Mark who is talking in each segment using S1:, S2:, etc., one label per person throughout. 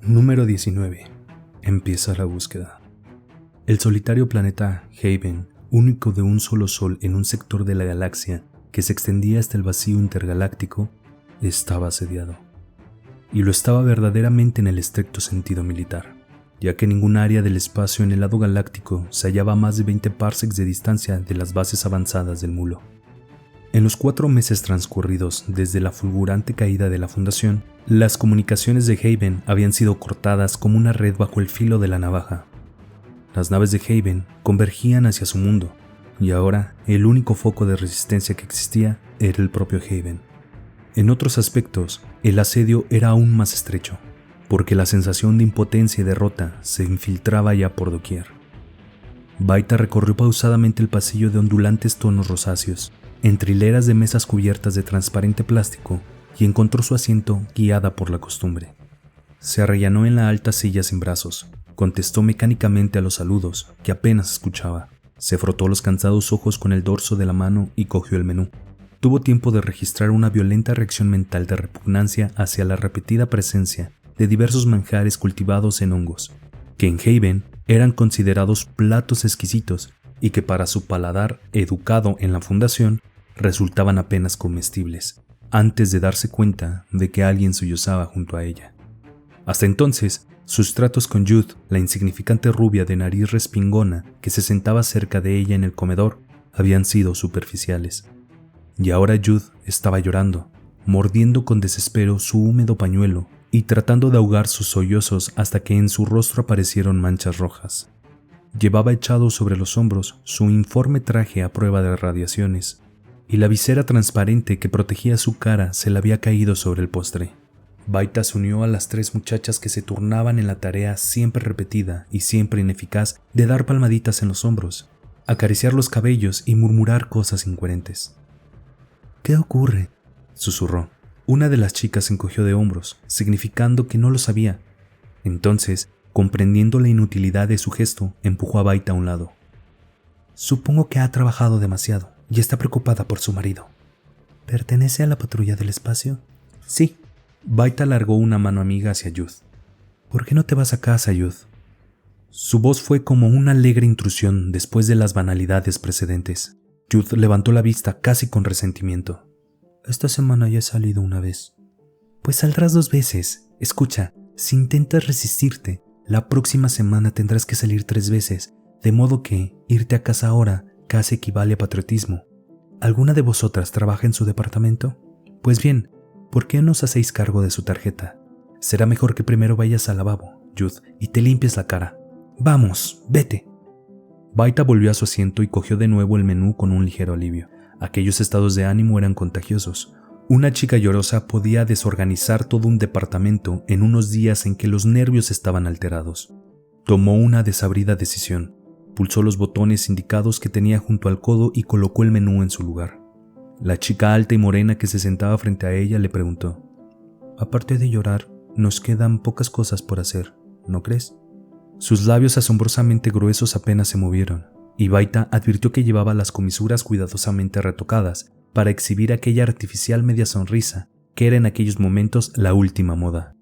S1: Número 19. Empieza la búsqueda. El solitario planeta Haven, único de un solo sol en un sector de la galaxia que se extendía hasta el vacío intergaláctico, estaba asediado. Y lo estaba verdaderamente en el estricto sentido militar, ya que ningún área del espacio en el lado galáctico se hallaba a más de 20 parsecs de distancia de las bases avanzadas del Mulo. En los 4 meses transcurridos desde la fulgurante caída de la Fundación, las comunicaciones de Haven habían sido cortadas como una red bajo el filo de la navaja. Las naves de Haven convergían hacia su mundo, y ahora el único foco de resistencia que existía era el propio Haven. En otros aspectos, el asedio era aún más estrecho, porque la sensación de impotencia y derrota se infiltraba ya por doquier. Baita recorrió pausadamente el pasillo de ondulantes tonos rosáceos, entre hileras de mesas cubiertas de transparente plástico, y encontró su asiento guiada por la costumbre. Se arrellanó en la alta silla sin brazos, contestó mecánicamente a los saludos que apenas escuchaba, se frotó los cansados ojos con el dorso de la mano y cogió el menú. Tuvo tiempo de registrar una violenta reacción mental de repugnancia hacia la repetida presencia de diversos manjares cultivados en hongos, que en Haven eran considerados platos exquisitos y que para su paladar educado en la Fundación resultaban apenas comestibles, antes de darse cuenta de que alguien sollozaba junto a ella. Hasta entonces, sus tratos con Jude, la insignificante rubia de nariz respingona que se sentaba cerca de ella en el comedor, habían sido superficiales. Y ahora Jude estaba llorando, mordiendo con desespero su húmedo pañuelo y tratando de ahogar sus sollozos hasta que en su rostro aparecieron manchas rojas. Llevaba echado sobre los hombros su informe traje a prueba de radiaciones, y la visera transparente que protegía su cara se le había caído sobre el postre. Baita se unió a las 3 muchachas que se turnaban en la tarea siempre repetida y siempre ineficaz de dar palmaditas en los hombros, acariciar los cabellos y murmurar cosas incoherentes. «¿Qué ocurre?», susurró. Una de las chicas se encogió de hombros, significando que no lo sabía. Entonces, comprendiendo la inutilidad de su gesto, empujó a Baita a un lado. «Supongo que ha trabajado demasiado y está preocupada por su marido». «¿Pertenece a la patrulla del espacio?». «Sí». Baita alargó una mano amiga hacia Jude. «¿Por qué no te vas a casa, Jude?». Su voz fue como una alegre intrusión después de las banalidades precedentes. Jude levantó la vista casi con resentimiento. «Esta semana ya he salido una vez». «Pues saldrás 2 veces. Escucha, si intentas resistirte, la próxima semana tendrás que salir 3 veces, de modo que irte a casa ahora casi equivale a patriotismo. ¿Alguna de vosotras trabaja en su departamento? Pues bien, ¿por qué no os hacéis cargo de su tarjeta? Será mejor que primero vayas al lavabo, Jude, y te limpies la cara. Vamos, vete». Baita volvió a su asiento y cogió de nuevo el menú con un ligero alivio. Aquellos estados de ánimo eran contagiosos. Una chica llorosa podía desorganizar todo un departamento en unos días en que los nervios estaban alterados. Tomó una desabrida decisión. Pulsó los botones indicados que tenía junto al codo y colocó el menú en su lugar. La chica alta y morena que se sentaba frente a ella le preguntó: «Aparte de llorar, nos quedan pocas cosas por hacer, ¿no crees?». Sus labios asombrosamente gruesos apenas se movieron, y Baita advirtió que llevaba las comisuras cuidadosamente retocadas para exhibir aquella artificial media sonrisa que era en aquellos momentos la última moda.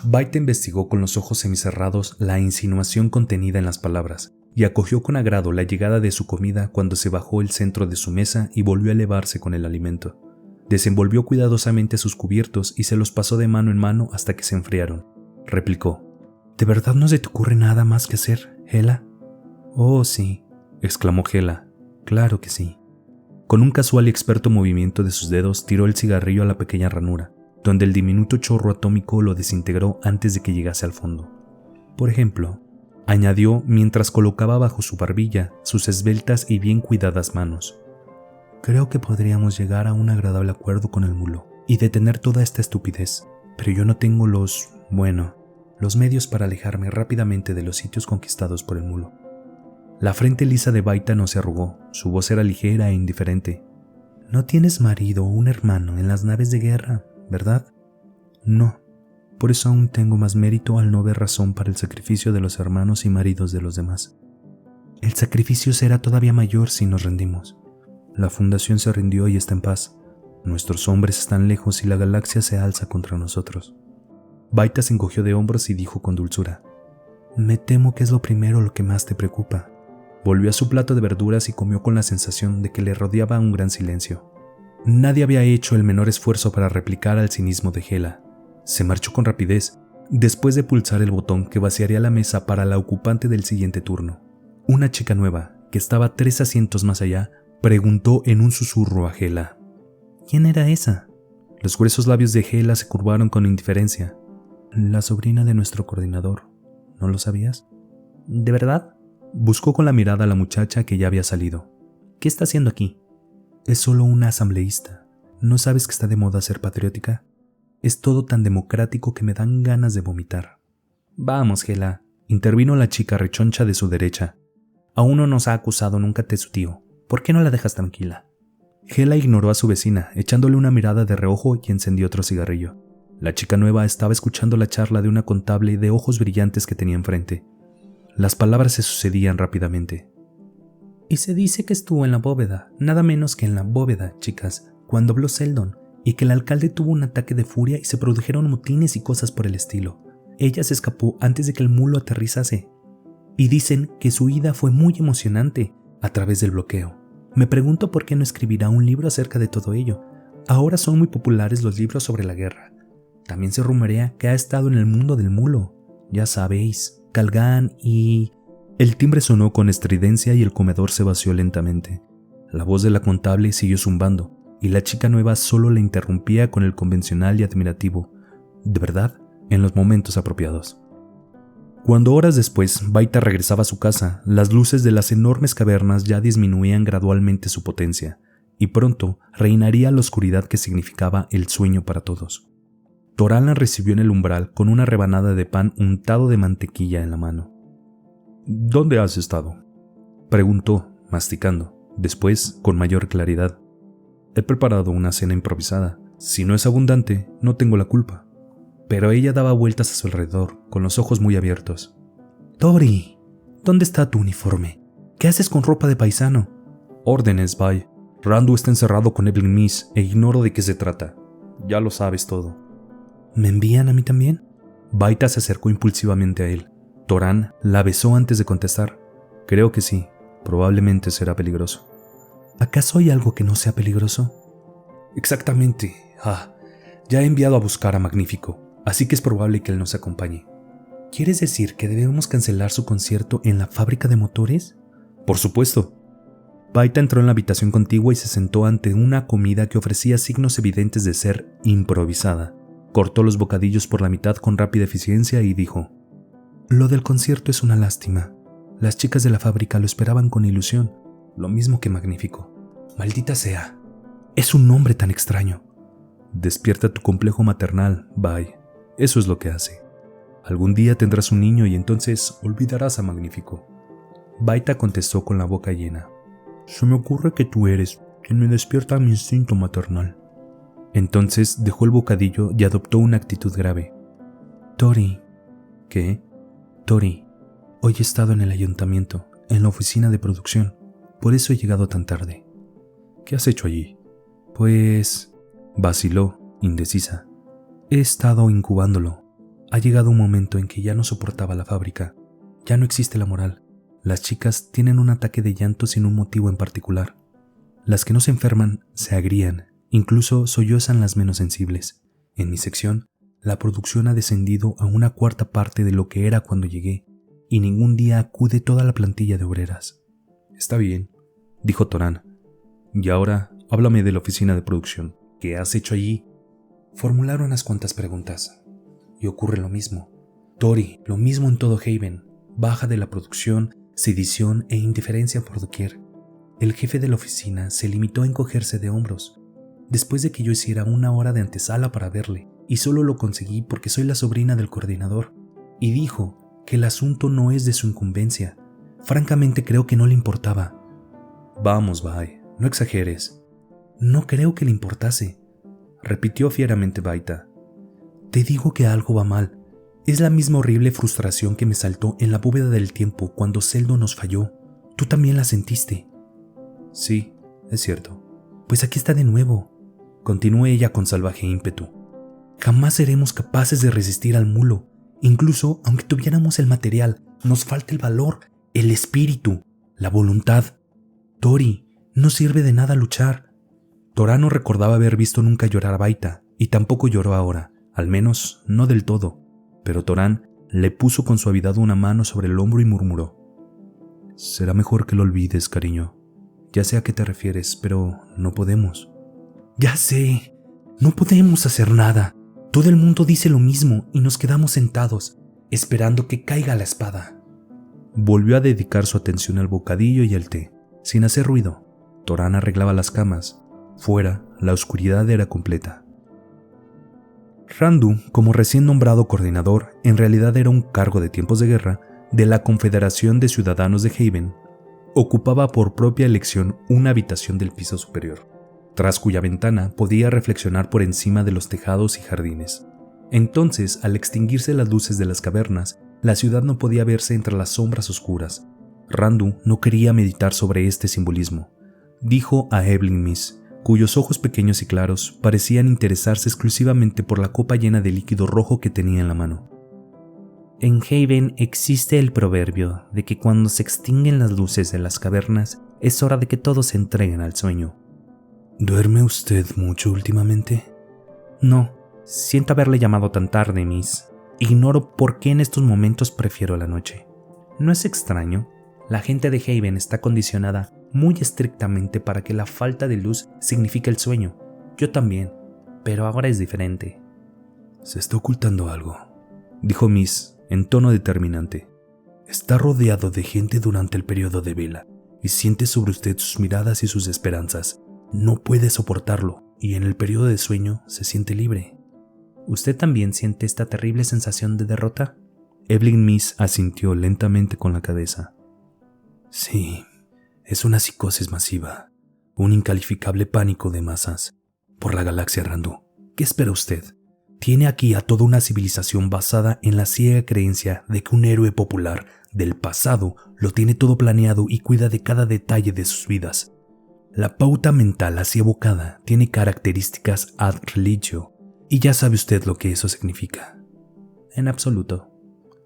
S1: Baita investigó con los ojos semicerrados la insinuación contenida en las palabras y acogió con agrado la llegada de su comida cuando se bajó el centro de su mesa y volvió a elevarse con el alimento. Desenvolvió cuidadosamente sus cubiertos y se los pasó de mano en mano hasta que se enfriaron. Replicó: «¿De verdad no se te ocurre nada más que hacer, Hela?». «Oh, sí», exclamó Hela. «Claro que sí». Con un casual y experto movimiento de sus dedos tiró el cigarrillo a la pequeña ranura, donde el diminuto chorro atómico lo desintegró antes de que llegase al fondo. «Por ejemplo», añadió mientras colocaba bajo su barbilla sus esbeltas y bien cuidadas manos, «creo que podríamos llegar a un agradable acuerdo con el Mulo y detener toda esta estupidez, pero yo no tengo los medios para alejarme rápidamente de los sitios conquistados por el Mulo». La frente lisa de Baita no se arrugó, su voz era ligera e indiferente. «No tienes marido o un hermano en las naves de guerra, ¿verdad?». «No. Por eso aún tengo más mérito al no ver razón para el sacrificio de los hermanos y maridos de los demás. El sacrificio será todavía mayor si nos rendimos. La Fundación se rindió y está en paz. Nuestros hombres están lejos y la galaxia se alza contra nosotros». Baita se encogió de hombros y dijo con dulzura: «Me temo que es lo primero lo que más te preocupa». Volvió a su plato de verduras y comió con la sensación de que le rodeaba un gran silencio. Nadie había hecho el menor esfuerzo para replicar al cinismo de Hela. Se marchó con rapidez, después de pulsar el botón que vaciaría la mesa para la ocupante del siguiente turno. Una chica nueva, que estaba 3 asientos más allá, preguntó en un susurro a Hela: «¿Quién era esa?». Los gruesos labios de Hela se curvaron con indiferencia. «La sobrina de nuestro coordinador. ¿No lo sabías?». «¿De verdad?». Buscó con la mirada a la muchacha que ya había salido. «¿Qué está haciendo aquí?». «Es solo una asambleísta. ¿No sabes que está de moda ser patriótica? Es todo tan democrático que me dan ganas de vomitar». «Vamos, Hela», intervino la chica rechoncha de su derecha. «Aún no nos ha acusado nunca de su tío. ¿Por qué no la dejas tranquila?». Hela ignoró a su vecina, echándole una mirada de reojo y encendió otro cigarrillo. La chica nueva estaba escuchando la charla de una contable de ojos brillantes que tenía enfrente. Las palabras se sucedían rápidamente. «Y se dice que estuvo en la bóveda, nada menos que en la bóveda, chicas, cuando habló Seldon, y que el alcalde tuvo un ataque de furia y se produjeron motines y cosas por el estilo. Ella se escapó antes de que el mulo aterrizase. Y dicen que su ida fue muy emocionante a través del bloqueo. Me pregunto por qué no escribirá un libro acerca de todo ello. Ahora son muy populares los libros sobre la guerra. También se rumorea que ha estado en el mundo del mulo. Ya sabéis, Calgán y...». El timbre sonó con estridencia y el comedor se vació lentamente. La voz de la contable siguió zumbando, y la chica nueva solo le interrumpía con el convencional y admirativo: «¿De verdad?», en los momentos apropiados. Cuando horas después Baita regresaba a su casa, las luces de las enormes cavernas ya disminuían gradualmente su potencia, y pronto reinaría la oscuridad que significaba el sueño para todos. Torán la recibió en el umbral con una rebanada de pan untado de mantequilla en la mano. «¿Dónde has estado?», preguntó, masticando. Después, con mayor claridad: «He preparado una cena improvisada. Si no es abundante, no tengo la culpa». Pero ella daba vueltas a su alrededor, con los ojos muy abiertos. «Tori, ¿dónde está tu uniforme? ¿Qué haces con ropa de paisano?». «Órdenes, Bai. Randu está encerrado con Evelyn Miss e ignoro de qué se trata. Ya lo sabes todo». «¿Me envían a mí también?». Baita se acercó impulsivamente a él. Torán la besó antes de contestar. «Creo que sí. Probablemente será peligroso». «¿Acaso hay algo que no sea peligroso?». «Exactamente. Ya he enviado a buscar a Magnífico, así que es probable que él nos acompañe». «¿Quieres decir que debemos cancelar su concierto en la fábrica de motores?». «Por supuesto». Baita entró en la habitación contigua y se sentó ante una comida que ofrecía signos evidentes de ser improvisada. Cortó los bocadillos por la mitad con rápida eficiencia y dijo: «Lo del concierto es una lástima. Las chicas de la fábrica lo esperaban con ilusión, lo mismo que Magnífico. Maldita sea. Es un nombre tan extraño». «Despierta tu complejo maternal, Bai. Eso es lo que hace. Algún día tendrás un niño y entonces olvidarás a Magnífico». Baita contestó con la boca llena: «Se me ocurre que tú eres quien me despierta mi instinto maternal». Entonces dejó el bocadillo y adoptó una actitud grave. «Tori». «¿Qué?». «Tori, hoy he estado en el ayuntamiento, en la oficina de producción. Por eso he llegado tan tarde». «¿Qué has hecho allí?». «Pues...». Vaciló, indecisa. «He estado incubándolo. Ha llegado un momento en que ya no soportaba la fábrica. Ya no existe la moral. Las chicas tienen un ataque de llanto sin un motivo en particular. Las que no se enferman se agrían, incluso sollozan las menos sensibles. En mi sección, la producción ha descendido a una cuarta parte de lo que era cuando llegué, y ningún día acude toda la plantilla de obreras». «Está bien», dijo Torán. «Y ahora háblame de la oficina de producción. ¿Qué has hecho allí?». Formularon unas cuantas preguntas. Y ocurre lo mismo. Tori, lo mismo en todo Haven. Baja de la producción, sedición e indiferencia por doquier. El jefe de la oficina se limitó a encogerse de hombros. Después de que yo hiciera 1 hora de antesala para verle, y solo lo conseguí porque soy la sobrina del coordinador, y dijo que el asunto no es de su incumbencia. Francamente creo que no le importaba». «Vamos, Bai, no exageres». «No creo que le importase», repitió fieramente Baita. «Te digo que algo va mal. Es la misma horrible frustración que me saltó en la bóveda del tiempo cuando Seldon nos falló. Tú también la sentiste». «Sí, es cierto». «Pues aquí está de nuevo», continuó ella con salvaje ímpetu. Jamás seremos capaces de resistir al mulo. Incluso aunque tuviéramos el material, nos falta el valor, el espíritu, la voluntad. Tori, no sirve de nada luchar. Torá no recordaba haber visto nunca llorar a Baita, y tampoco lloró ahora, al menos no del todo. Pero Torán le puso con suavidad una mano sobre el hombro y murmuró: «Será mejor que lo olvides, cariño. Ya sé a qué te refieres, pero no podemos». «Ya sé, no podemos hacer nada. Todo el mundo dice lo mismo y nos quedamos sentados, esperando que caiga la espada». Volvió a dedicar su atención al bocadillo y al té, sin hacer ruido. Torán arreglaba las camas. Fuera, la oscuridad era completa. Randu, como recién nombrado coordinador, en realidad era un cargo de tiempos de guerra de la Confederación de Ciudadanos de Haven, ocupaba por propia elección una habitación del piso superior, tras cuya ventana podía reflexionar por encima de los tejados y jardines. Entonces, al extinguirse las luces de las cavernas, la ciudad no podía verse entre las sombras oscuras. Randu no quería meditar sobre este simbolismo. Dijo a Evelyn Miss, cuyos ojos pequeños y claros parecían interesarse exclusivamente por la copa llena de líquido rojo que tenía en la mano: «En Haven existe el proverbio de que cuando se extinguen las luces de las cavernas es hora de que todos se entreguen al sueño». «¿Duerme usted mucho últimamente?» «No, siento haberle llamado tan tarde, Miss. Ignoro por qué en estos momentos prefiero la noche. ¿No es extraño? La gente de Haven está condicionada muy estrictamente para que la falta de luz signifique el sueño. Yo también, pero ahora es diferente». «Se está ocultando algo», dijo Miss en tono determinante. «Está rodeado de gente durante el periodo de vela y siente sobre usted sus miradas y sus esperanzas. No puede soportarlo y en el periodo de sueño se siente libre». «¿Usted también siente esta terrible sensación de derrota?» Evelyn Miss asintió lentamente con la cabeza. «Sí, es una psicosis masiva, un incalificable pánico de masas. Por la galaxia, Randu. ¿Qué espera usted? Tiene aquí a toda una civilización basada en la ciega creencia de que un héroe popular del pasado lo tiene todo planeado y cuida de cada detalle de sus vidas. La pauta mental así evocada tiene características ad religio, y ya sabe usted lo que eso significa». «En absoluto».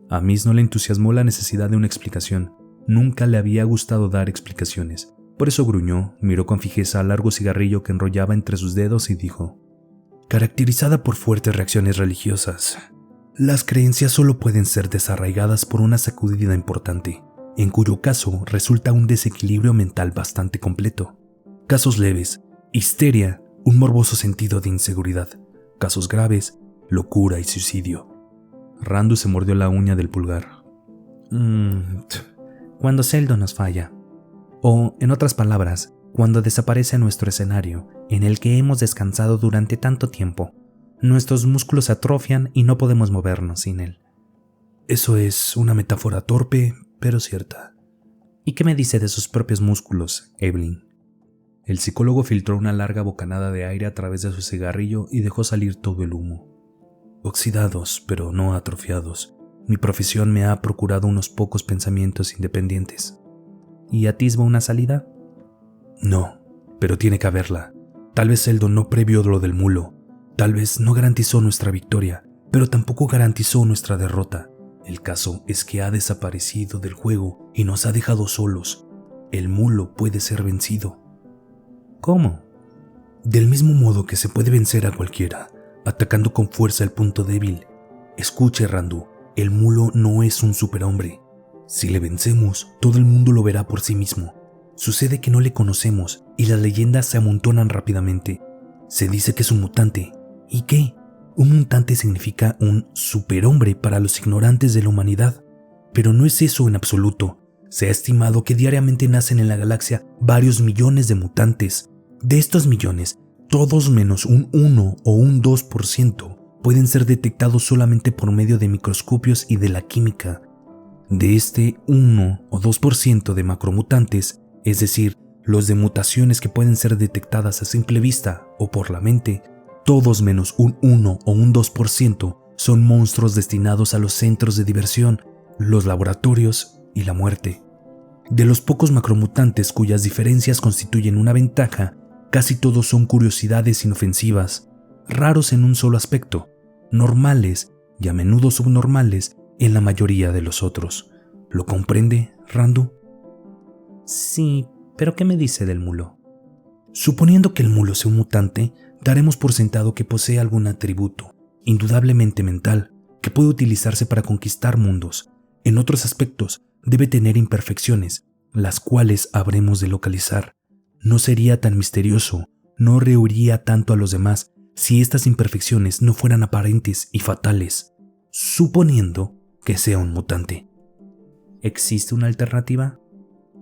S1: A Miss no le entusiasmó la necesidad de una explicación. Nunca le había gustado dar explicaciones. Por eso gruñó, miró con fijeza al largo cigarrillo que enrollaba entre sus dedos y dijo: «Caracterizada por fuertes reacciones religiosas, las creencias solo pueden ser desarraigadas por una sacudida importante, en cuyo caso resulta un desequilibrio mental bastante completo. Casos leves, histeria, un morboso sentido de inseguridad. Casos graves, locura y suicidio». Randu se mordió la uña del pulgar. Cuando Seldon nos falla. O, en otras palabras, cuando desaparece nuestro escenario, en el que hemos descansado durante tanto tiempo. Nuestros músculos se atrofian y no podemos movernos sin él». «Eso es una metáfora torpe, pero cierta». «¿Y qué me dice de sus propios músculos, Evelyn?» El psicólogo filtró una larga bocanada de aire a través de su cigarrillo y dejó salir todo el humo. «Oxidados, pero no atrofiados. Mi profesión me ha procurado unos pocos pensamientos independientes». «¿Y atisba una salida?» «No, pero tiene que haberla. Tal vez Seldon no previó lo del mulo. Tal vez no garantizó nuestra victoria, pero tampoco garantizó nuestra derrota. El caso es que ha desaparecido del juego y nos ha dejado solos. El mulo puede ser vencido». «¿Cómo?» «Del mismo modo que se puede vencer a cualquiera, atacando con fuerza el punto débil. Escuche, Randu, el mulo no es un superhombre. Si le vencemos, todo el mundo lo verá por sí mismo. Sucede que no le conocemos y las leyendas se amontonan rápidamente. Se dice que es un mutante. ¿Y qué? Un mutante significa un superhombre para los ignorantes de la humanidad. Pero no es eso en absoluto. Se ha estimado que diariamente nacen en la galaxia varios millones de mutantes. De estos millones, todos menos un 1 o un 2% pueden ser detectados solamente por medio de microscopios y de la química. De este 1 o 2% de macromutantes, es decir, los de mutaciones que pueden ser detectadas a simple vista o por la mente, todos menos un 1 o un 2% son monstruos destinados a los centros de diversión, los laboratorios y la muerte. De los pocos macromutantes cuyas diferencias constituyen una ventaja, casi todos son curiosidades inofensivas, raros en un solo aspecto. normales y a menudo subnormales en la mayoría de los otros. ¿Lo comprende, Randu?
S2: Sí, pero ¿qué me dice del mulo?
S1: Suponiendo que el mulo sea un mutante, daremos por sentado que posee algún atributo, indudablemente mental, que puede utilizarse para conquistar mundos. En otros aspectos, debe tener imperfecciones, las cuales habremos de localizar. No sería tan misterioso, no rehuiría tanto a los demás si estas imperfecciones no fueran aparentes y fatales, suponiendo que sea un mutante.
S2: ¿Existe una alternativa?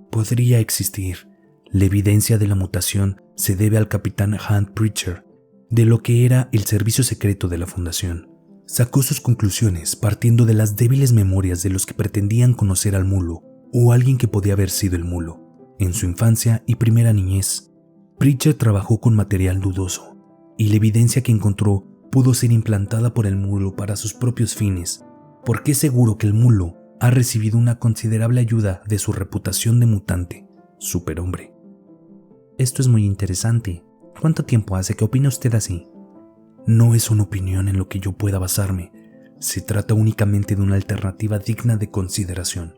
S1: Podría existir. La evidencia de la mutación se debe al capitán Hunt Preacher, de lo que era el servicio secreto de la Fundación. Sacó sus conclusiones partiendo de las débiles memorias de los que pretendían conocer al mulo o alguien que podía haber sido el mulo, en su infancia y primera niñez. Preacher trabajó con material dudoso, y la evidencia que encontró pudo ser implantada por el mulo para sus propios fines, porque es seguro que el mulo ha recibido una considerable ayuda de su reputación de mutante, superhombre.
S2: Esto es muy interesante. ¿Cuánto tiempo hace que opina usted así?
S1: No es una opinión en lo que yo pueda basarme. Se trata únicamente de una alternativa digna de consideración.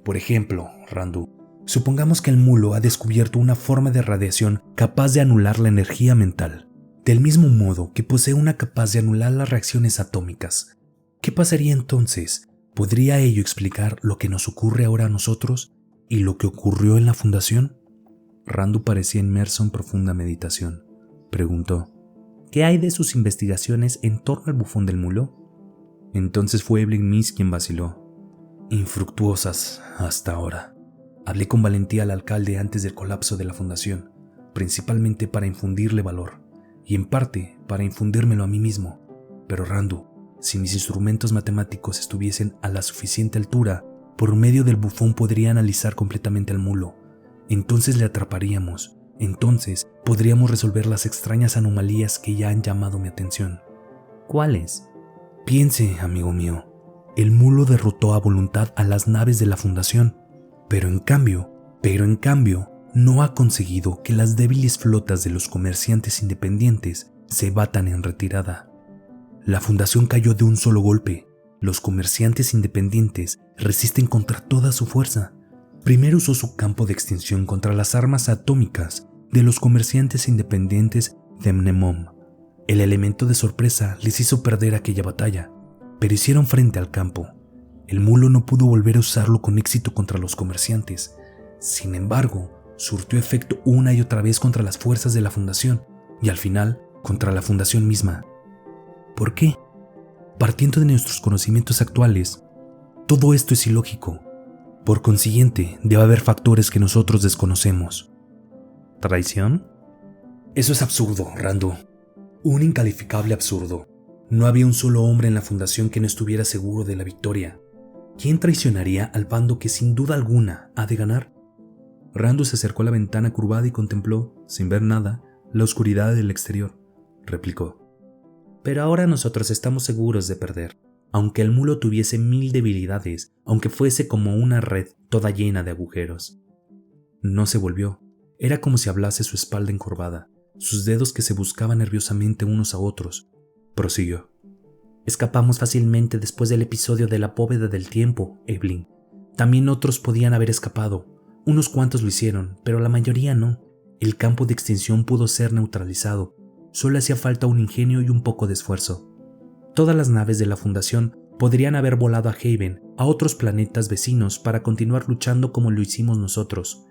S1: Por ejemplo, Randu, supongamos que el mulo ha descubierto una forma de radiación capaz de anular la energía mental, del mismo modo que posee una capaz de anular las reacciones atómicas. ¿Qué pasaría entonces? ¿Podría ello explicar lo que nos ocurre ahora a nosotros y lo que ocurrió en la Fundación?
S2: Randu parecía inmerso en profunda meditación. Preguntó: ¿qué hay de sus investigaciones en torno al bufón del mulo?
S1: Entonces fue Evelyn Miss quien vaciló. Infructuosas hasta ahora. Hablé con valentía al alcalde antes del colapso de la Fundación, principalmente para infundirle valor, y en parte para infundírmelo a mí mismo. Pero Randu, si mis instrumentos matemáticos estuviesen a la suficiente altura, por medio del bufón podría analizar completamente al mulo. Entonces le atraparíamos. Entonces podríamos resolver las extrañas anomalías que ya han llamado mi atención.
S2: ¿Cuáles?
S1: Piense, amigo mío. El mulo derrotó a voluntad a las naves de la Fundación, pero en cambio, no ha conseguido que las débiles flotas de los comerciantes independientes se batan en retirada. La Fundación cayó de un solo golpe. Los comerciantes independientes resisten contra toda su fuerza. Primero usó su campo de extinción contra las armas atómicas de los comerciantes independientes de Mnemom. El elemento de sorpresa les hizo perder aquella batalla, pero hicieron frente al campo. El mulo no pudo volver a usarlo con éxito contra los comerciantes. Sin embargo, surtió efecto una y otra vez contra las fuerzas de la Fundación y al final contra la Fundación misma. ¿Por qué? Partiendo de nuestros conocimientos actuales, todo esto es ilógico. Por consiguiente, debe haber factores que nosotros desconocemos.
S2: ¿Traición?
S1: Eso es absurdo, Randu. Un incalificable absurdo. No había un solo hombre en la Fundación que no estuviera seguro de la victoria. ¿Quién traicionaría al bando que sin duda alguna ha de ganar? Randu se acercó a la ventana curvada y contempló, sin ver nada, la oscuridad del exterior. Replicó:
S2: pero ahora nosotros estamos seguros de perder. Aunque el mulo tuviese 1000 debilidades, aunque fuese como una red toda llena de agujeros.
S1: No se volvió. Era como si hablase su espalda encorvada, sus dedos que se buscaban nerviosamente unos a otros. Prosiguió:
S2: escapamos fácilmente después del episodio de la bóveda del tiempo, Evelyn. También otros podían haber escapado. Unos cuantos lo hicieron, pero la mayoría no. El campo de extinción pudo ser neutralizado. Solo hacía falta un ingenio y un poco de esfuerzo. Todas las naves de la Fundación podrían haber volado a Haven, a otros planetas vecinos para continuar luchando como lo hicimos nosotros.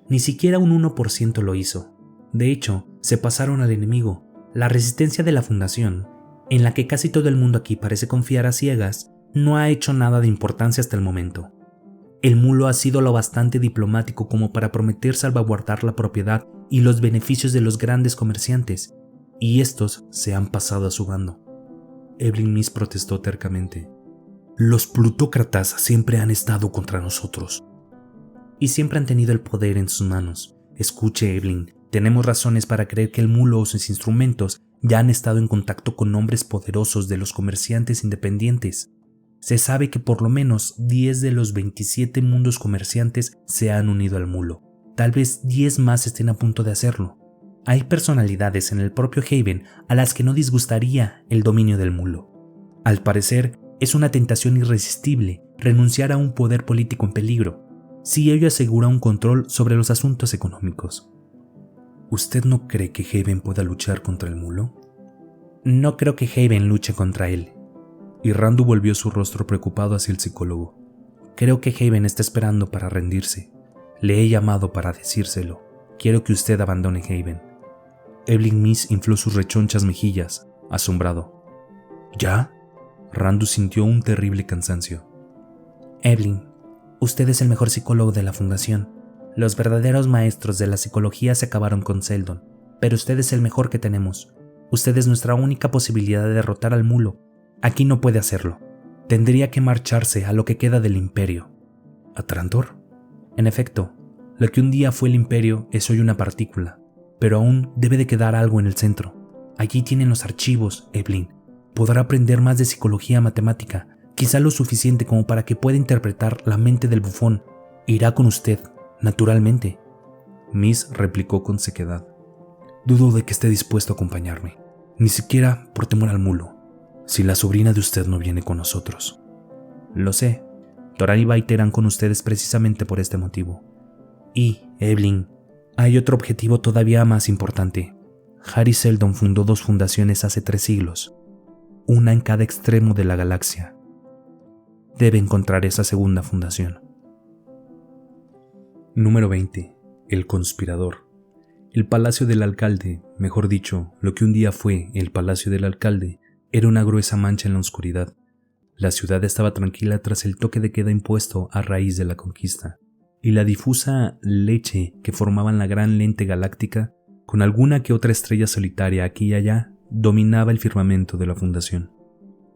S2: Ni siquiera un 1% lo hizo. De hecho, se pasaron al enemigo. La resistencia de la Fundación, en la que casi todo el mundo aquí parece confiar a ciegas, no ha hecho nada de importancia hasta el momento. El mulo ha sido lo bastante diplomático como para prometer salvaguardar la propiedad y los beneficios de los grandes comerciantes, y estos se han pasado a su bando.
S1: Evelyn Miss protestó tercamente: los plutócratas siempre han estado contra nosotros.
S2: Y siempre han tenido el poder en sus manos. Escuche, Evelyn, tenemos razones para creer que el mulo o sus instrumentos ya han estado en contacto con hombres poderosos de los comerciantes independientes. Se sabe que por lo menos 10 de los 27 mundos comerciantes se han unido al mulo. Tal vez 10 más estén a punto de hacerlo. Hay personalidades en el propio Haven a las que no disgustaría el dominio del mulo. Al parecer, es una tentación irresistible renunciar a un poder político en peligro, si ello asegura un control sobre los asuntos económicos.
S1: ¿Usted no cree que Haven pueda luchar contra el mulo?
S2: No creo que Haven luche contra él.
S1: Y Randu volvió su rostro preocupado hacia el psicólogo.
S2: Creo que Haven está esperando para rendirse. Le he llamado para decírselo. Quiero que usted abandone Haven.
S1: Evelyn Miss infló sus rechonchas mejillas, asombrado. ¿Ya? Randu sintió un terrible cansancio.
S2: Evelyn, usted es el mejor psicólogo de la fundación. Los verdaderos maestros de la psicología se acabaron con Seldon, pero usted es el mejor que tenemos. Usted es nuestra única posibilidad de derrotar al mulo. Aquí no puede hacerlo. Tendría que marcharse a lo que queda del Imperio.
S1: ¿A Trantor?
S2: En efecto, lo que un día fue el Imperio es hoy una partícula, pero aún debe de quedar algo en el centro. Allí tienen los archivos, Evelyn. Podrá aprender más de psicología matemática, quizá lo suficiente como para que pueda interpretar la mente del bufón. Irá con usted, naturalmente.
S1: Miss replicó con sequedad. Dudo de que esté dispuesto a acompañarme, ni siquiera por temor al mulo, si la sobrina de usted no viene con nosotros.
S2: Lo sé. Toran y Bait irán con ustedes precisamente por este motivo. Y, Evelyn, hay otro objetivo todavía más importante. Hari Seldon fundó 2 fundaciones hace 3 siglos, una en cada extremo de la galaxia. Debe encontrar esa segunda fundación.
S1: Número 20. El conspirador. El palacio del alcalde, mejor dicho, lo que un día fue el palacio del alcalde, era una gruesa mancha en la oscuridad. La ciudad estaba tranquila tras el toque de queda impuesto a raíz de la conquista, y la difusa leche que formaban la gran lente galáctica, con alguna que otra estrella solitaria aquí y allá, dominaba el firmamento de la fundación.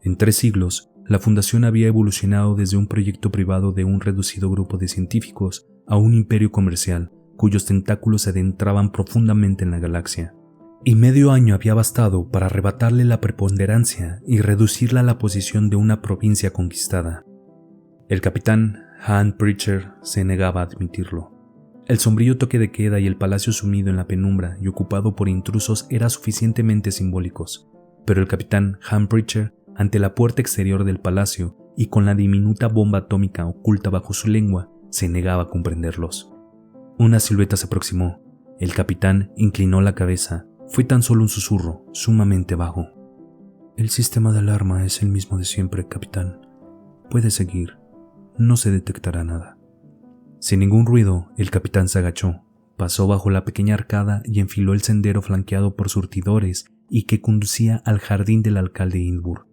S1: En 3 siglos, la fundación había evolucionado desde un proyecto privado de un reducido grupo de científicos a un imperio comercial, cuyos tentáculos se adentraban profundamente en la galaxia. Y medio año había bastado para arrebatarle la preponderancia y reducirla a la posición de una provincia conquistada. El capitán Han Preacher se negaba a admitirlo. El sombrío toque de queda y el palacio sumido en la penumbra y ocupado por intrusos eran suficientemente simbólicos, pero el capitán Han Preacher, ante la puerta exterior del palacio y con la diminuta bomba atómica oculta bajo su lengua, se negaba a comprenderlos. Una silueta se aproximó. El capitán inclinó la cabeza. Fue tan solo un susurro, sumamente bajo. El sistema de alarma es el mismo de siempre, capitán. Puede seguir. No se detectará nada. Sin ningún ruido, el capitán se agachó, pasó bajo la pequeña arcada y enfiló el sendero flanqueado por surtidores y que conducía al jardín del alcalde Indbur.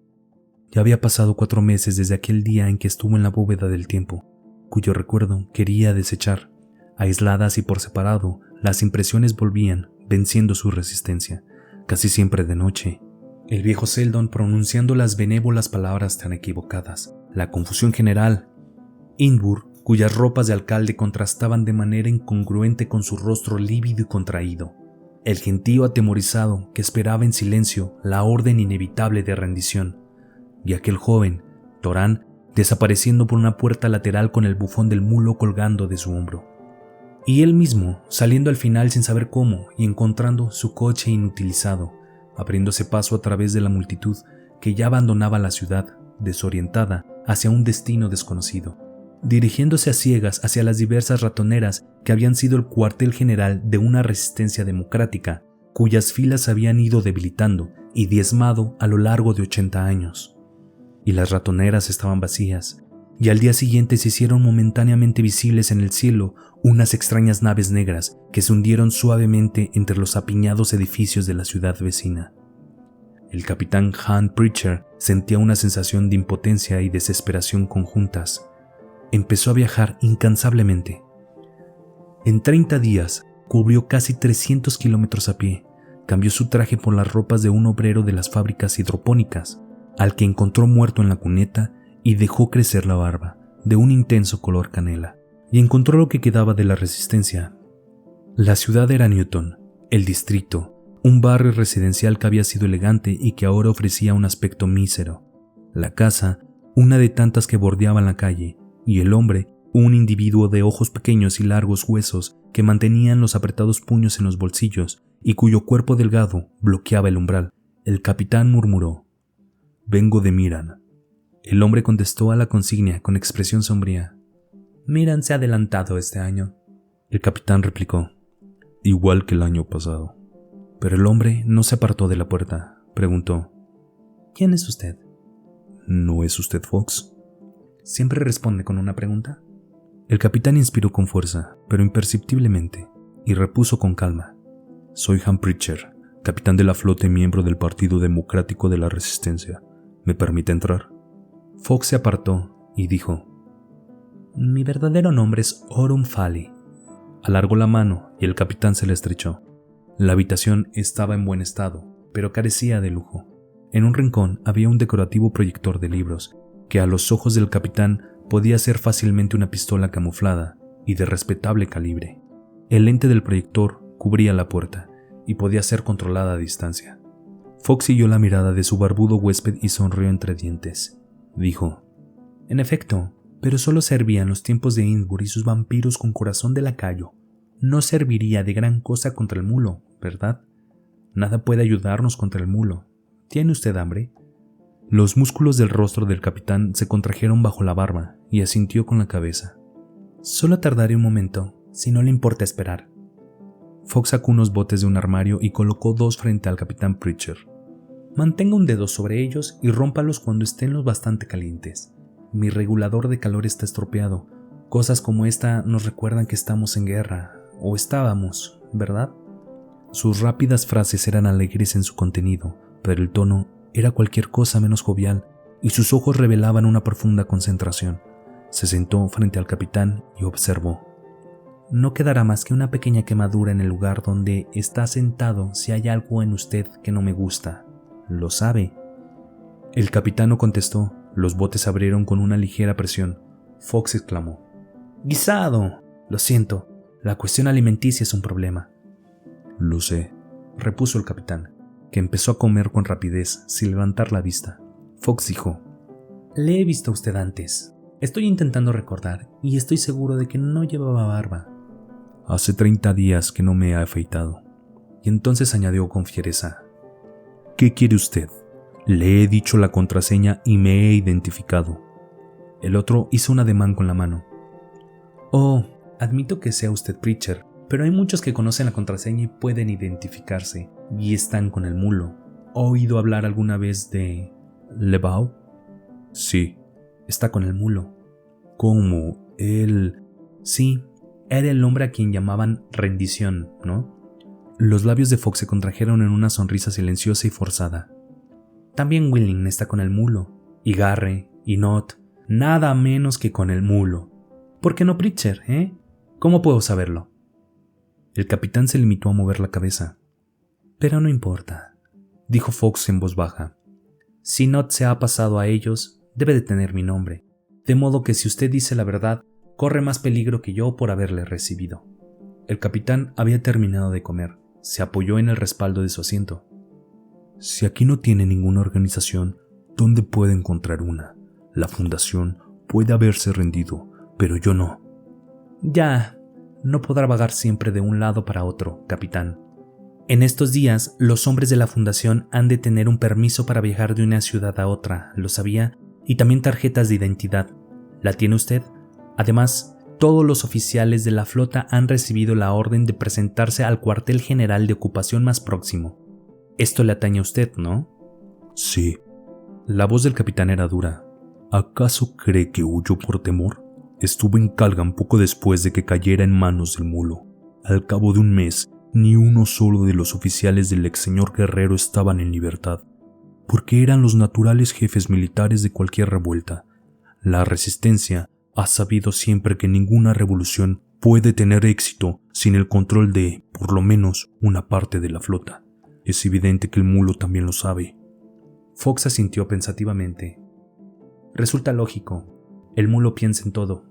S1: Ya había pasado 4 meses desde aquel día en que estuvo en la bóveda del tiempo, cuyo recuerdo quería desechar. Aisladas y por separado, las impresiones volvían, venciendo su resistencia, casi siempre de noche. El viejo Seldon pronunciando las benévolas palabras tan equivocadas, la confusión general. Indbur, cuyas ropas de alcalde contrastaban de manera incongruente con su rostro lívido y contraído. El gentío atemorizado que esperaba en silencio la orden inevitable de rendición. Y aquel joven, Toran, desapareciendo por una puerta lateral con el bufón del mulo colgando de su hombro. Y él mismo, saliendo al final sin saber cómo y encontrando su coche inutilizado, abriéndose paso a través de la multitud que ya abandonaba la ciudad, desorientada, hacia un destino desconocido, dirigiéndose a ciegas hacia las diversas ratoneras que habían sido el cuartel general de una resistencia democrática, cuyas filas se habían ido debilitando y diezmado a lo largo de 80 años. Y las ratoneras estaban vacías, y al día siguiente se hicieron momentáneamente visibles en el cielo unas extrañas naves negras que se hundieron suavemente entre los apiñados edificios de la ciudad vecina. El capitán Han Preacher sentía una sensación de impotencia y desesperación conjuntas. Empezó a viajar incansablemente. En 30 días cubrió casi 300 kilómetros a pie, cambió su traje por las ropas de un obrero de las fábricas hidropónicas, al que encontró muerto en la cuneta, y dejó crecer la barba, de un intenso color canela, y encontró lo que quedaba de la resistencia. La ciudad era Newton, el distrito, un barrio residencial que había sido elegante y que ahora ofrecía un aspecto mísero. La casa, una de tantas que bordeaban la calle, y el hombre, un individuo de ojos pequeños y largos huesos que mantenían los apretados puños en los bolsillos y cuyo cuerpo delgado bloqueaba el umbral. El capitán murmuró: Vengo de Miran. El hombre contestó a la consigna con expresión sombría.
S2: Miran se ha adelantado este año.
S1: El capitán replicó. Igual que el año pasado. Pero el hombre no se apartó de la puerta. Preguntó.
S2: ¿Quién es usted?
S1: ¿No es usted Fox?
S2: ¿Siempre responde con una pregunta?
S1: El capitán inspiró con fuerza, pero imperceptiblemente, y repuso con calma. Soy Ham Pritchard, capitán de la flota y miembro del Partido Democrático de la Resistencia. ¿Me permite entrar? Fox se apartó y dijo.
S2: Mi verdadero nombre es Orun Fali.
S1: Alargó la mano y el capitán se la estrechó. La habitación estaba en buen estado, pero carecía de lujo. En un rincón había un decorativo proyector de libros, que a los ojos del capitán podía ser fácilmente una pistola camuflada y de respetable calibre. El lente del proyector cubría la puerta y podía ser controlada a distancia. Fox siguió la mirada de su barbudo huésped y sonrió entre dientes. Dijo,
S2: en efecto, pero solo servía en los tiempos de Innsbruck y sus vampiros con corazón de lacayo. No serviría de gran cosa contra el mulo, ¿verdad? Nada puede ayudarnos contra el mulo. ¿Tiene usted hambre?
S1: Los músculos del rostro del capitán se contrajeron bajo la barba y asintió con la cabeza.
S2: Solo tardaré un momento, si no le importa esperar.
S1: Fox sacó unos botes de un armario y colocó 2 frente al capitán Pritchard.
S2: Mantenga un dedo sobre ellos y rómpalos cuando estén lo bastante calientes. Mi regulador de calor está estropeado. Cosas como esta nos recuerdan que estamos en guerra, o estábamos, ¿verdad?
S1: Sus rápidas frases eran alegres en su contenido, pero el tono era cualquier cosa menos jovial y sus ojos revelaban una profunda concentración. Se sentó frente al capitán y observó.
S2: No quedará más que una pequeña quemadura en el lugar donde está sentado si hay algo en usted que no me gusta. ¿Lo sabe?
S1: El capitán no contestó. Los botes se abrieron con una ligera presión. Fox exclamó.
S2: ¡Guisado! Lo siento, la cuestión alimenticia es un problema.
S1: Lo sé, repuso el capitán, que empezó a comer con rapidez, sin levantar la vista. Fox dijo.
S2: Le he visto a usted antes. Estoy intentando recordar y estoy seguro de que no llevaba barba.
S1: Hace 30 días que no me he afeitado. Y entonces añadió con fiereza. ¿Qué quiere usted? Le he dicho la contraseña y me he identificado. El otro hizo un ademán con la mano.
S2: Oh, admito que sea usted Pritchard, pero hay muchos que conocen la contraseña y pueden identificarse, y están con el mulo. ¿Ha oído hablar alguna vez de
S1: Lebau? Sí.
S2: Está con el mulo.
S1: ¿Cómo? ¿Él?
S2: Sí, era el hombre a quien llamaban rendición, ¿no?
S1: Los labios de Fox se contrajeron en una sonrisa silenciosa y forzada.
S2: También Willing está con el mulo, y Garre, y Not, nada menos que con el mulo. ¿Por qué no Pritchard, ¿Cómo puedo saberlo?
S1: El capitán se limitó a mover la cabeza.
S2: Pero no importa,
S1: dijo Fox en voz baja.
S2: Si Not se ha pasado a ellos, debe de tener mi nombre, de modo que si usted dice la verdad, corre más peligro que yo por haberle recibido.
S1: El capitán había terminado de comer. Se apoyó en el respaldo de su asiento. Si aquí no tiene ninguna organización, ¿dónde puede encontrar una? La fundación puede haberse rendido, pero yo no.
S2: Ya, no podrá vagar siempre de un lado para otro, capitán. En estos días, los hombres de la fundación han de tener un permiso para viajar de una ciudad a otra, ¿lo sabía? Y también tarjetas de identidad. ¿La tiene usted? Además, todos los oficiales de la flota han recibido la orden de presentarse al cuartel general de ocupación más próximo. Esto le atañe a usted, ¿no?
S1: Sí. La voz del capitán era dura. ¿Acaso cree que huyó por temor? Estuve en Calgan poco después de que cayera en manos del mulo. Al cabo de un mes, ni uno solo de los oficiales del ex señor guerrero estaban en libertad, porque eran los naturales jefes militares de cualquier revuelta. La resistencia ha sabido siempre que ninguna revolución puede tener éxito sin el control de, por lo menos, una parte de la flota. Es evidente que el mulo también lo sabe.
S2: Fox asintió pensativamente. Resulta lógico. El mulo piensa en todo.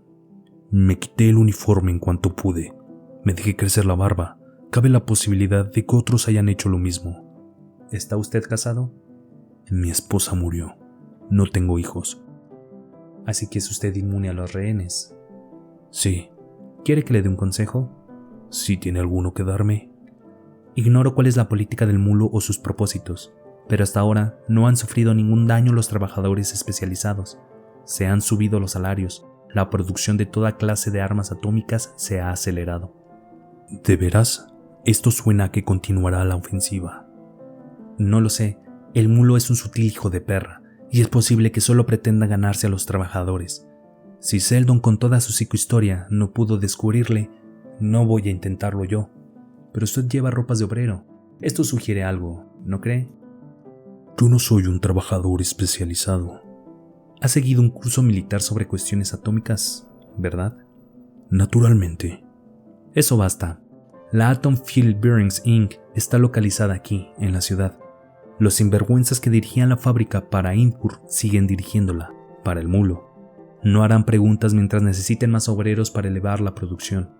S1: Me quité el uniforme en cuanto pude. Me dejé crecer la barba. Cabe la posibilidad de que otros hayan hecho lo mismo.
S2: ¿Está usted casado?
S1: Mi esposa murió. No tengo hijos.
S2: Así que es usted inmune a los rehenes.
S1: Sí.
S2: ¿Quiere que le dé un consejo?
S1: Si tiene alguno que darme.
S2: Ignoro cuál es la política del mulo o sus propósitos, pero hasta ahora no han sufrido ningún daño los trabajadores especializados. Se han subido los salarios, la producción de toda clase de armas atómicas se ha acelerado.
S1: ¿De veras? Esto suena a que continuará la ofensiva.
S2: No lo sé, el mulo es un sutil hijo de perra, y es posible que solo pretenda ganarse a los trabajadores. Si Seldon con toda su psicohistoria no pudo descubrirle, no voy a intentarlo yo. Pero usted lleva ropas de obrero. Esto sugiere algo, ¿no cree?
S1: Yo no soy un trabajador especializado.
S2: Ha seguido un curso militar sobre cuestiones atómicas, ¿verdad?
S1: Naturalmente.
S2: Eso basta. La Atom Fuel Bearings Inc. está localizada aquí, en la ciudad. Los sinvergüenzas que dirigían la fábrica para Indburg siguen dirigiéndola, para el mulo. No harán preguntas mientras necesiten más obreros para elevar la producción.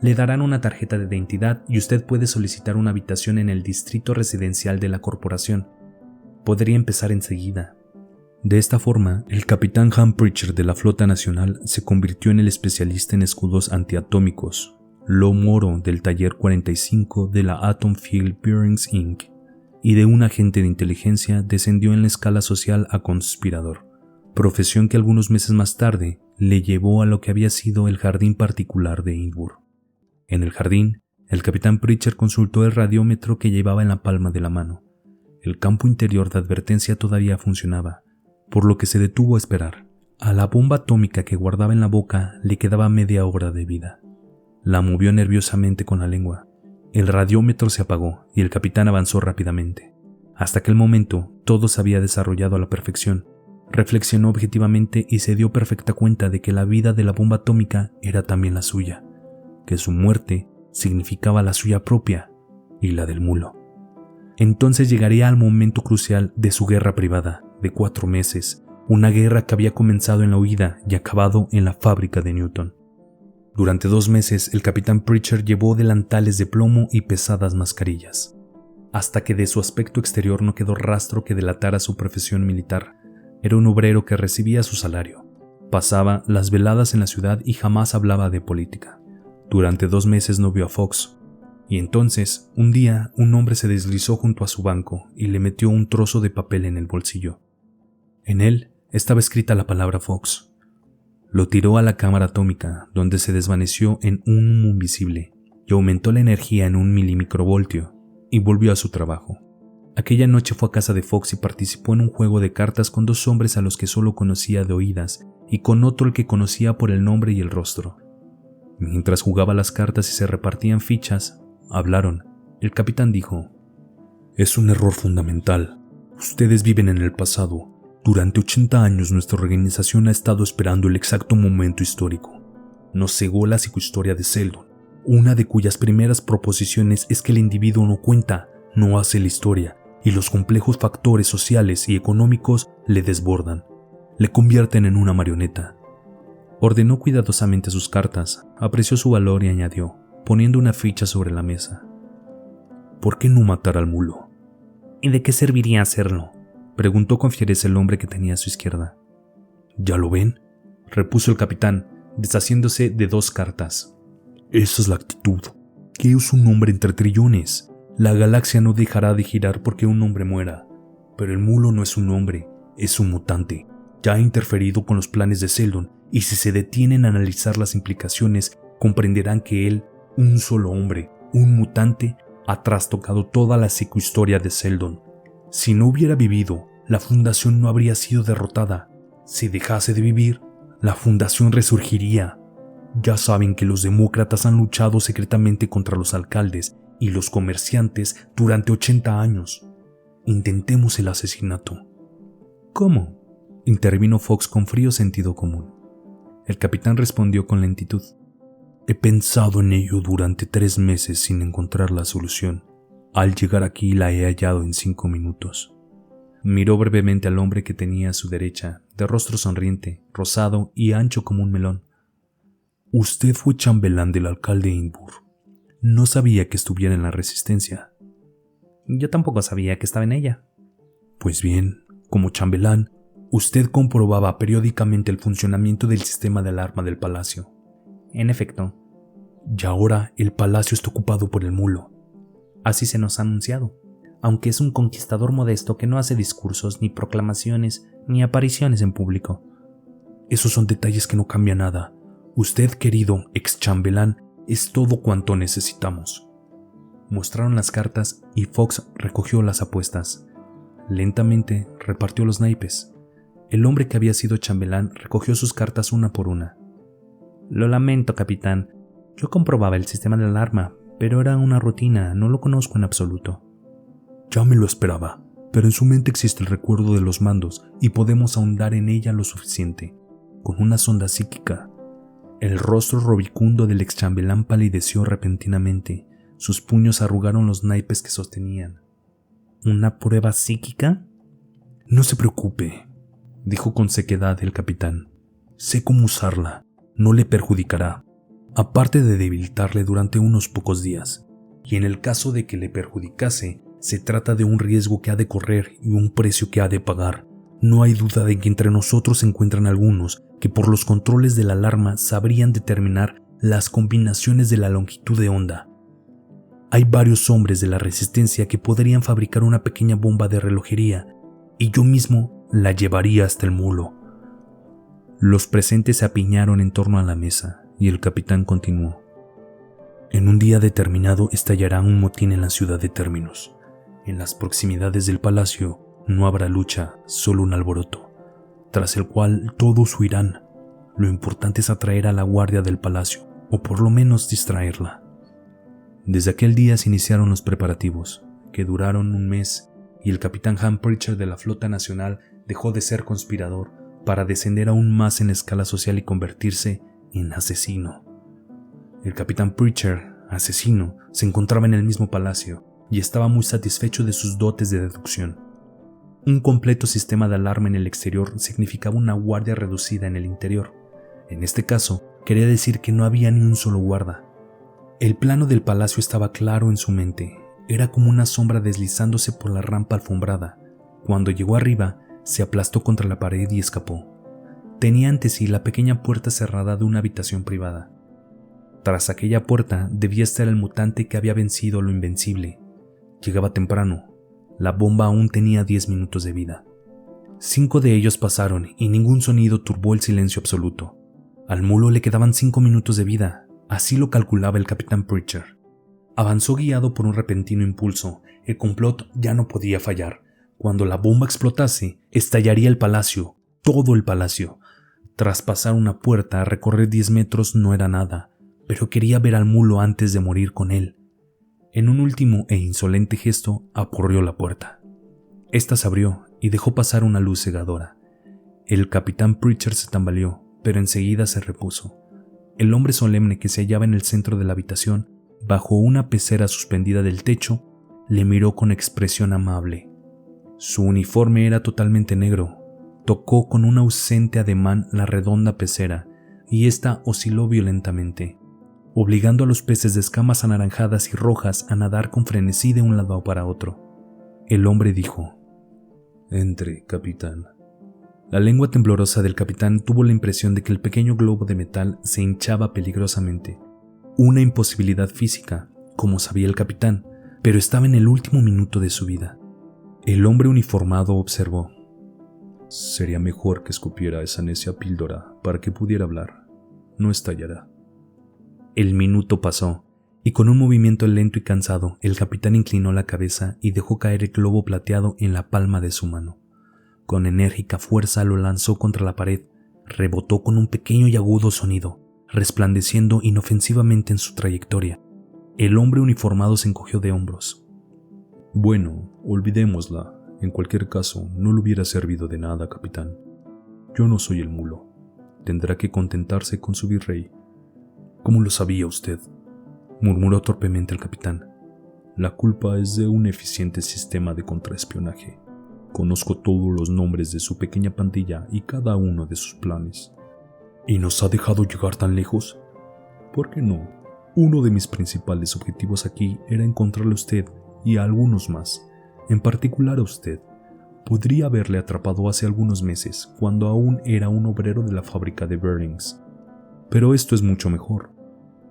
S2: Le darán una tarjeta de identidad y usted puede solicitar una habitación en el distrito residencial de la corporación. Podría empezar enseguida.
S1: De esta forma, el capitán Ham Pritchard de la Flota Nacional se convirtió en el especialista en escudos antiatómicos, lo moro del taller 45 de la Atom Fuel Bearings Inc., y de un agente de inteligencia descendió en la escala social a conspirador, profesión que algunos meses más tarde le llevó a lo que había sido el jardín particular de Indburg. En el jardín, el capitán Pritchard consultó el radiómetro que llevaba en la palma de la mano. El campo interior de advertencia todavía funcionaba, por lo que se detuvo a esperar. A la bomba atómica que guardaba en la boca le quedaba media hora de vida. La movió nerviosamente con la lengua. El radiómetro se apagó y el capitán avanzó rápidamente. Hasta aquel momento, todo se había desarrollado a la perfección. Reflexionó objetivamente y se dio perfecta cuenta de que la vida de la bomba atómica era también la suya, que su muerte significaba la suya propia y la del mulo. Entonces llegaría al momento crucial de su guerra privada, de 4 meses, una guerra que había comenzado en la huida y acabado en la fábrica de Newton. Durante 2 meses, el capitán Pritchard llevó delantales de plomo y pesadas mascarillas, hasta que de su aspecto exterior no quedó rastro que delatara su profesión militar. Era un obrero que recibía su salario, pasaba las veladas en la ciudad y jamás hablaba de política. Durante 2 meses no vio a Fox, y entonces, un día, un hombre se deslizó junto a su banco y le metió un trozo de papel en el bolsillo. En él estaba escrita la palabra Fox. Lo tiró a la cámara atómica, donde se desvaneció en un humo invisible y aumentó la energía en 1 milimicrovoltio, y volvió a su trabajo. Aquella noche fue a casa de Fox y participó en un juego de cartas con 2 hombres a los que solo conocía de oídas y con otro al que conocía por el nombre y el rostro. Mientras jugaba las cartas y se repartían fichas, hablaron. El capitán dijo: «Es un error fundamental. Ustedes viven en el pasado. Durante 80 años nuestra organización ha estado esperando el exacto momento histórico. Nos cegó la psicohistoria de Seldon, una de cuyas primeras proposiciones es que el individuo no cuenta, no hace la historia, y los complejos factores sociales y económicos le desbordan, le convierten en una marioneta». Ordenó cuidadosamente sus cartas, apreció su valor y añadió, poniendo una ficha sobre la mesa: «¿Por qué no matar al mulo?»
S2: ¿Y de qué serviría hacerlo?, preguntó con fiereza el hombre que tenía a su izquierda.
S1: «¿Ya lo ven?», repuso el capitán, deshaciéndose de 2 cartas. «Esa es la actitud. ¿Qué es un hombre entre trillones? La galaxia no dejará de girar porque un hombre muera. Pero el mulo no es un hombre, es un mutante. Ya ha interferido con los planes de Seldon, y si se detienen a analizar las implicaciones, comprenderán que él, un solo hombre, un mutante, ha trastocado toda la psicohistoria de Seldon. Si no hubiera vivido, la Fundación no habría sido derrotada. Si dejase de vivir, la Fundación resurgiría. Ya saben que los demócratas han luchado secretamente contra los alcaldes y los comerciantes durante 80 años. Intentemos el asesinato».
S2: «¿Cómo?»,
S1: intervino Fox con frío sentido común. El capitán respondió con lentitud: «He pensado en ello durante 3 meses sin encontrar la solución. Al llegar aquí la he hallado en 5 minutos». Miró brevemente al hombre que tenía a su derecha, de rostro sonriente, rosado y ancho como un melón. «Usted fue chambelán del alcalde Indburg. No sabía que estuviera en la Resistencia».
S2: «Yo tampoco sabía que estaba en ella».
S1: «Pues bien, como chambelán, usted comprobaba periódicamente el funcionamiento del sistema de alarma del palacio».
S2: «En efecto».
S1: «Y ahora el palacio está ocupado por el mulo».
S2: «Así se nos ha anunciado». aunque es un conquistador modesto que no hace discursos, ni proclamaciones, ni apariciones en público.
S1: Esos son detalles que no cambian nada. Usted, querido ex chambelán, es todo cuanto necesitamos. Mostraron las cartas y Fox recogió las apuestas. Lentamente repartió los naipes. El hombre que había sido chambelán recogió sus cartas una por una.
S2: Lo lamento, capitán. Yo comprobaba el sistema de alarma, pero era una rutina, no lo conozco en absoluto.
S1: Ya me lo esperaba, pero en su mente existe el recuerdo de los mandos y podemos ahondar en ella lo suficiente. Con una sonda psíquica. El rostro rubicundo del ex chambelán palideció repentinamente. Sus puños arrugaron los naipes que sostenían.
S2: ¿Una prueba psíquica?
S1: No se preocupe, dijo con sequedad el capitán. Sé cómo usarla. No le perjudicará, aparte de debilitarle durante unos pocos días. Y en el caso de que le perjudicase, se trata de un riesgo que ha de correr y un precio que ha de pagar. No hay duda de que entre nosotros se encuentran algunos que por los controles de la alarma sabrían determinar las combinaciones de la longitud de onda. Hay varios hombres de la resistencia que podrían fabricar una pequeña bomba de relojería, y yo mismo la llevaría hasta el mulo. Los presentes se apiñaron en torno a la mesa, y el capitán continuó. En un día determinado estallará un motín en la ciudad de Términos. En las proximidades del palacio no habrá lucha, solo un alboroto, tras el cual todos huirán. Lo importante es atraer a la guardia del palacio, o por lo menos distraerla. Desde aquel día se iniciaron los preparativos, que duraron un mes, y el capitán Ham Pritchard de la Flota Nacional dejó de ser conspirador para descender aún más en la escala social y convertirse en asesino. El capitán Pritchard, asesino, se encontraba en el mismo palacio y estaba muy satisfecho de sus dotes de deducción. Un completo sistema de alarma en el exterior significaba una guardia reducida en el interior. En este caso, quería decir que no había ni un solo guarda. El plano del palacio estaba claro en su mente. Era como una sombra deslizándose por la rampa alfombrada. Cuando llegó arriba, se aplastó contra la pared y escapó. Tenía ante sí la pequeña puerta cerrada de una habitación privada. Tras aquella puerta debía estar el mutante que había vencido lo invencible. Llegaba temprano. La bomba aún tenía 10 minutos de vida. 5 de ellos pasaron y ningún sonido turbó el silencio absoluto. Al mulo le quedaban 5 minutos de vida, así lo calculaba el capitán Pritchard. Avanzó guiado por un repentino impulso. El complot ya no podía fallar. Cuando la bomba explotase, estallaría el palacio, todo el palacio. Tras pasar una puerta, recorrer 10 metros no era nada, pero quería ver al mulo antes de morir con él. En un último e insolente gesto, aporreó la puerta. Esta se abrió y dejó pasar una luz cegadora. El capitán Pritchard se tambaleó, pero enseguida se repuso. El hombre solemne que se hallaba en el centro de la habitación, bajo una pecera suspendida del techo, le miró con expresión amable. Su uniforme era totalmente negro. Tocó con un ausente ademán la redonda pecera, y ésta osciló violentamente, obligando a los peces de escamas anaranjadas y rojas a nadar con frenesí de un lado para otro. El hombre dijo: «Entre, capitán». La lengua temblorosa del capitán tuvo la impresión de que el pequeño globo de metal se hinchaba peligrosamente. Una imposibilidad física, como sabía el capitán, pero estaba en el último minuto de su vida. El hombre uniformado observó: «Sería mejor que escupiera esa necia píldora para que pudiera hablar. No estallará». El minuto pasó, y con un movimiento lento y cansado, el capitán inclinó la cabeza y dejó caer el globo plateado en la palma de su mano. Con enérgica fuerza lo lanzó contra la pared, rebotó con un pequeño y agudo sonido, resplandeciendo inofensivamente en su trayectoria. El hombre uniformado se encogió de hombros. «Bueno, olvidémosla. En cualquier caso, no le hubiera servido de nada, capitán. Yo no soy el mulo. Tendrá que contentarse con su virrey». «¿Cómo lo sabía usted?», murmuró torpemente el capitán. «La culpa es de un eficiente sistema de contraespionaje. Conozco todos los nombres de su pequeña pandilla y cada uno de sus planes». «¿Y nos ha dejado llegar tan lejos?». «¿Por qué no? Uno de mis principales objetivos aquí era encontrarle a usted y a algunos más, en particular a usted. Podría haberle atrapado hace algunos meses, cuando aún era un obrero de la fábrica de Bearings. Pero esto es mucho mejor.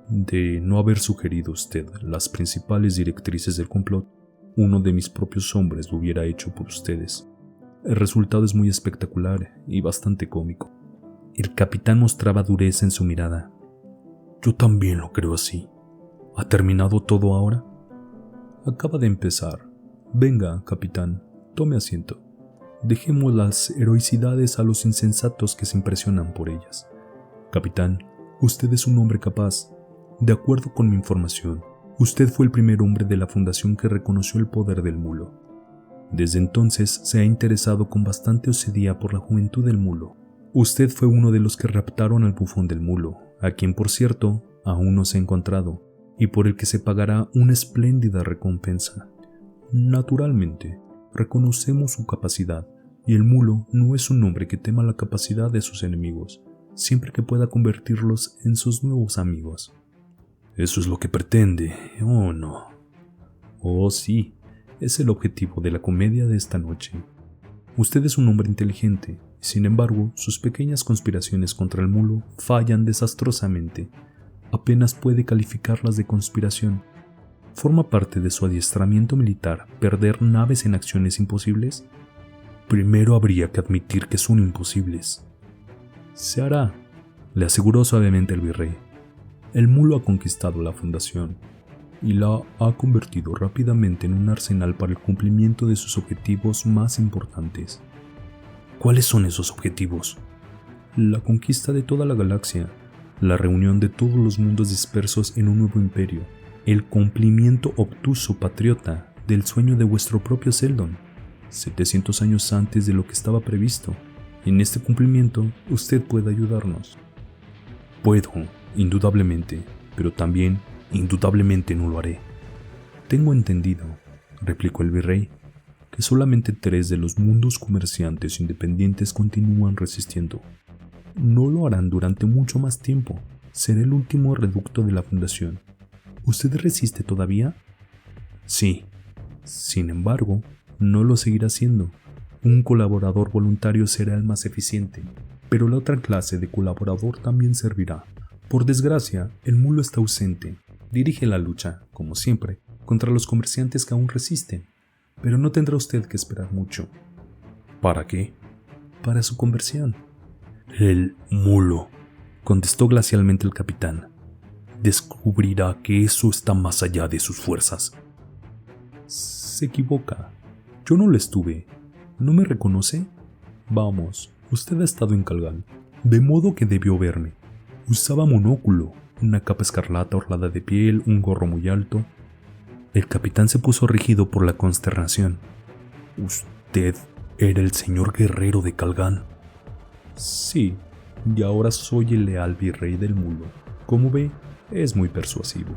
S1: De no haber sugerido usted las principales directrices del complot, uno de mis propios hombres lo hubiera hecho por ustedes. El resultado es muy espectacular y bastante cómico.
S2: El capitán mostraba dureza en su mirada.
S1: Yo también lo creo así. ¿Ha terminado todo ahora? Acaba de empezar. Venga, capitán, tome asiento. Dejemos las heroicidades a los insensatos que se impresionan por ellas. Capitán, usted es un hombre capaz. De acuerdo con mi información, usted fue el primer hombre de la fundación que reconoció el poder del mulo. Desde entonces se ha interesado con bastante osadía por la juventud del mulo. Usted fue uno de los que raptaron al bufón del mulo, a quien por cierto aún no se ha encontrado, y por el que se pagará una espléndida recompensa. Naturalmente, reconocemos su capacidad, y el mulo no es un hombre que tema la capacidad de sus enemigos, siempre que pueda convertirlos en sus nuevos amigos. Eso es lo que pretende, ¿o no? Oh, sí, es el objetivo de la comedia de esta noche. Usted es un hombre inteligente, sin embargo, sus pequeñas conspiraciones contra el mulo fallan desastrosamente. Apenas puede calificarlas de conspiración. ¿Forma parte de su adiestramiento militar perder naves en acciones imposibles? Primero habría que admitir que son imposibles. Se hará, le aseguró suavemente el virrey. El mulo ha conquistado la fundación y la ha convertido rápidamente en un arsenal para el cumplimiento de sus objetivos más importantes. ¿Cuáles son esos objetivos? La conquista de toda la galaxia, la reunión de todos los mundos dispersos en un nuevo imperio, el cumplimiento obtuso patriota del sueño de vuestro propio Seldon, 700 años antes de lo que estaba previsto. En este cumplimiento usted puede ayudarnos. Puedo, indudablemente, pero también, indudablemente no lo haré. Tengo entendido, replicó el virrey, que solamente 3 de los mundos comerciantes independientes continúan resistiendo. No lo harán durante mucho más tiempo. Será el último reducto de la fundación. ¿Usted resiste todavía? Sí. Sin embargo, no lo seguirá haciendo. Un colaborador voluntario será el más eficiente, pero la otra clase de colaborador también servirá. Por desgracia, el mulo está ausente. Dirige la lucha, como siempre, contra los comerciantes que aún resisten. Pero no tendrá usted que esperar mucho. ¿Para qué? Para su conversión. El mulo, contestó glacialmente el capitán, descubrirá que eso está más allá de sus fuerzas. Se equivoca. Yo no lo estuve. ¿No me reconoce? Vamos, usted ha estado en Calgán, de modo que debió verme. Usaba monóculo, una capa escarlata orlada de piel, un gorro muy alto. El capitán se puso rígido por la consternación. ¿Usted era el señor guerrero de Calgán? Sí, y ahora soy el leal virrey del mulo. Como ve, es muy persuasivo.